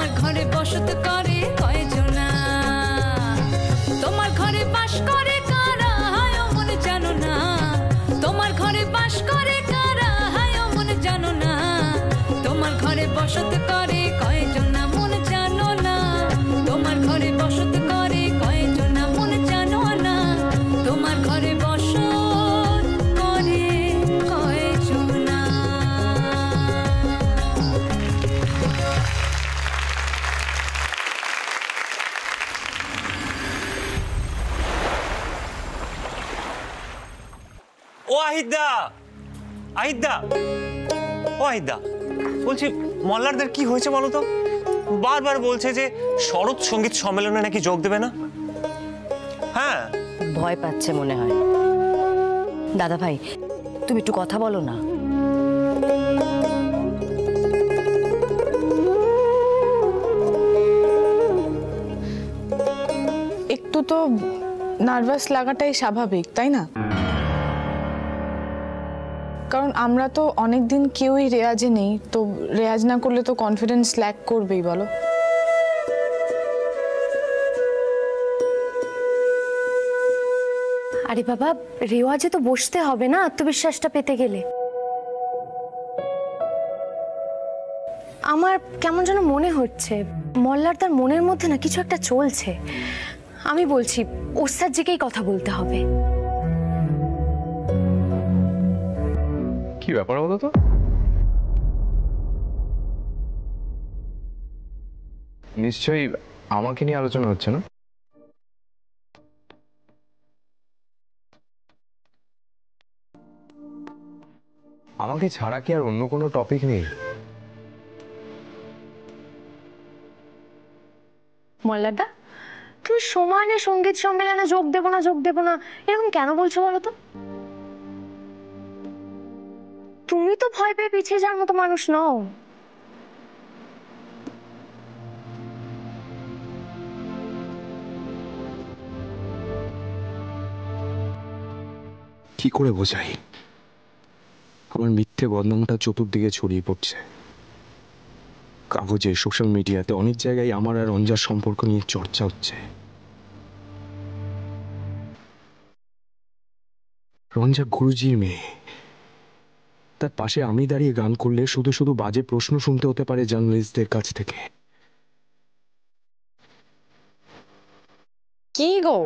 তোমার ঘরে বসত করে কয়জনা, তোমার ঘরে বাস করে কারা হায় মন জানো না, তোমার ঘরে বাস করে কারা হায় মন জানো না, তোমার ঘরে বসত করে কয়জনা মন জানো না, তোমার ঘরে বসত করে কয়জনা মন জানো না, তোমার ঘরে বসত করে কয়জনা। ও আহিদা, আহিদা, ও আহিদা, বলছি মল্লারদের কি হয়েছে বলো তো? বারবার বলছে যে শরৎ সঙ্গীত সম্মেলনে নাকি যোগ দেবে না। হ্যাঁ, ভয় পাচ্ছে মনে হয়। দাদা ভাই, তুমি একটু কথা বলো না। একটু তো নার্ভাস লাগাটাই স্বাভাবিক, তাই না? কারণ আমরা তো অনেকদিন কেউই রেয়াজে নেই, তো রেয়াজ না করলে তো কনফিডেন্স ল্যাক করবেই, বলো। আরে বাবা, রেওয়াজে তো বসতে হবে না আত্মবিশ্বাসটা পেতে গেলে। আমার কেমন যেন মনে হচ্ছে মল্লার তার মনের মধ্যে না কিছু একটা চলছে। আমি বলছি ওস্তাদ জিকেই কথা বলতে হবে। কি ব্যাপার বলো তো? নিশ্চয়ই আমাকে নিয়ে আলোচনা হচ্ছে না? আমাকে ছাড়া কি আর অন্য কোনো টপিক নেই? মল্লারদা, তুমি সমানে সঙ্গীত সম্মেলনে যোগ দেবো না এরকম কেন বলছো বলো তো? তুমি তো ভয় পেয়ে পিছিয়ে যাওয়ার মতো মানুষ নও। কি করে বোঝাই? আমার মিথ্যে বদনামটা চতুর্দিকে ছড়িয়ে পড়ছে। কাগজে, সোশ্যাল মিডিয়াতে, অনেক জায়গায় আমার আর রঞ্জার সম্পর্ক নিয়ে চর্চা হচ্ছে। রঞ্জা গুরুজির মেয়ে, তার পাশে আমি দাঁড়িয়ে গান করলে শুধু শুধু বাজে প্রশ্ন শুনতে হতে পারে জার্নালিস্টদের কাছ থেকে। কি গো,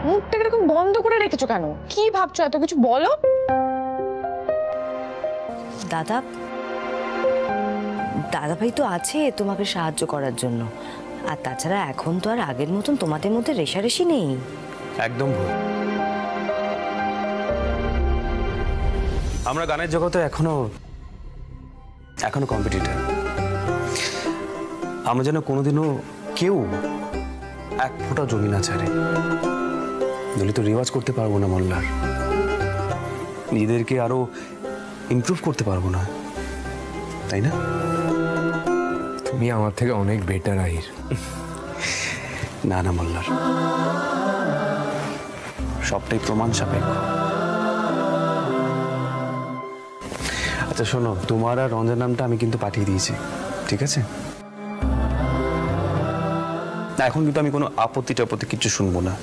মুখটা এরকম বন্ধ করে রেখেছো কেন? কি ভাবছো? এত কিছু বলো। দাদা, দাদা ভাই তো আছে তোমাকে সাহায্য করার জন্য। আর তাছাড়া এখন তো আর আগের মতন তোমাদের মধ্যে রেশারেশি নেই। একদম ভুল। আমরা গানের জগতে এখনো কম্পিটিটর। আমরা যেন কোনোদিনও কেউ এক ফোঁটা জমি না ছাড়ে। দলিত রেওয়াজ করতে পারবো না মল্লার, নিজেদেরকে আরো ইমপ্রুভ করতে পারবো না, তাই না? তুমি আমার থেকে অনেক বেটার আহির। না না মল্লার, সবটাই প্রমাণ সাপেক্ষ। আচ্ছা শোনো, তোমার আর রঞ্জার নামটা আমি কিন্তু পাঠিয়ে দিয়েছি, ঠিক আছে? না, এখন কিন্তু আমি কোনো আপত্তি টাপত্তি কিছু শুনবো না।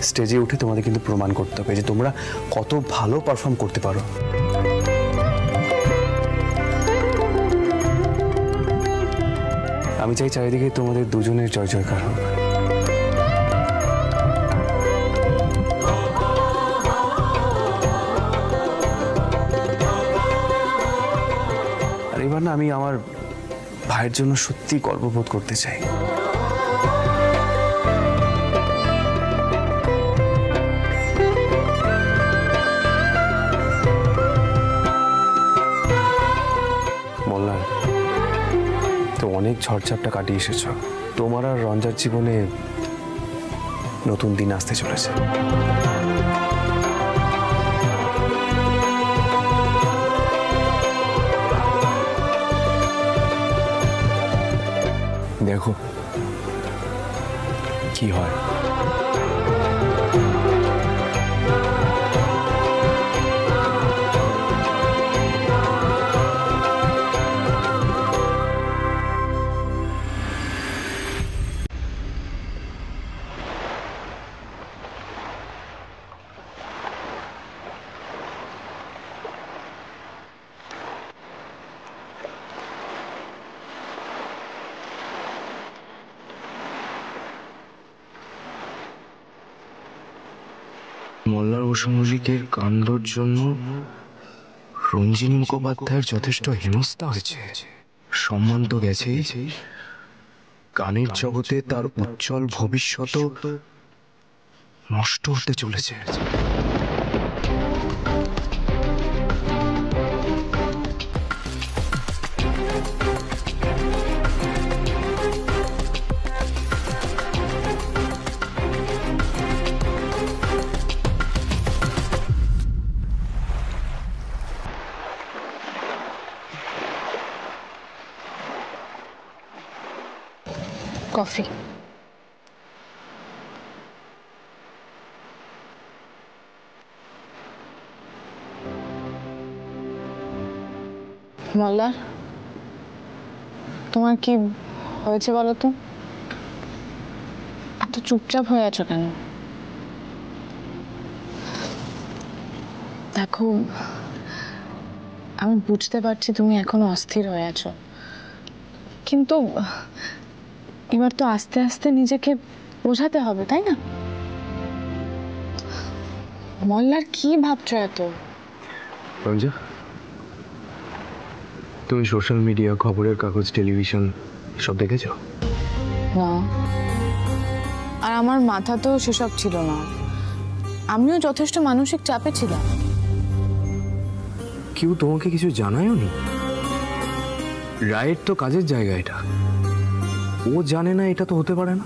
স্টেজে উঠে তোমাদের কিন্তু প্রমাণ করতে হবে যে তোমরা কত ভালো পারফর্ম করতে পারো। আমি চাই চারিদিকে তোমাদের দুজনের জয় জয়কার হোক। আর এবার না আমি আমার ভাইয়ের জন্য সত্যি গর্ববোধ করতে চাই। মল্লার, তো অনেক ঝড়ঝাপটা কাটিয়ে এসেছ। তোমার আর রঞ্জার জীবনে নতুন দিন আসতে চলেছে। দেখো কি হয়। দেববর্ষ মল্লিকের কাণ্ডর জন্য রঞ্জিনী মুখোপাধ্যায়ের যথেষ্ট হেনস্থা হয়েছে। সম্মান তো গেছেই, গানের জগতে তার উজ্জ্বল ভবিষ্যৎ নষ্ট হতে চলেছে। কফি। মল্লার, তোমার কি হয়েছে বলো তো? এত চুপচাপ হয়ে আছো কেন? দেখো, আমি বুঝতে পারছি তুমি এখনো অস্থির হয়ে আছো, কিন্তু এবার তো আস্তে আস্তে নিজেকে বোঝাতে হবে, তাই না? মল্লার, কি ভাবছো এত? রঞ্জা, তুমি সোশ্যাল মিডিয়া, খবরের কাগজ, টেলিভিশন সব দেখেছ? না, আর আমার মাথা তো সেসব ছিল না। আমিও যথেষ্ট মানসিক চাপে ছিলাম। কেউ তোমাকে কিছু জানায়নি? রায়ের তো কাজের জায়গা এটা, ও জানে না? এটা তো হতে পারে না।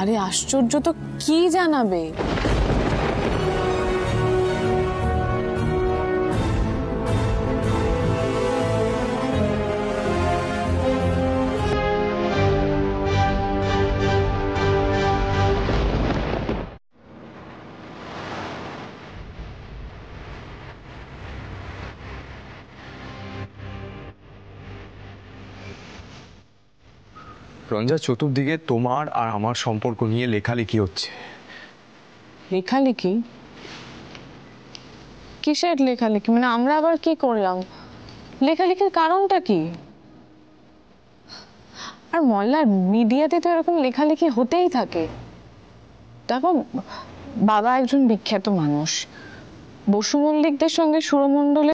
আরে আশ্চর্য তো, কি জানাবে? রঞ্জা, চতুর্দিকে তোমার আর আমার সম্পর্ক নিয়ে লেখালেখি হচ্ছে। লেখালেখি? কিসের লেখালেখি? মানে আমরা আবার কি করলাম? লেখালেখির কারণটা কি? আর মল্লার, মিডিয়াতে তো এরকম লেখালেখি হতেই থাকে। দেখো, বাবা একজন বিখ্যাত মানুষ, বসু মল্লিকদের সঙ্গে সুরমণ্ডলের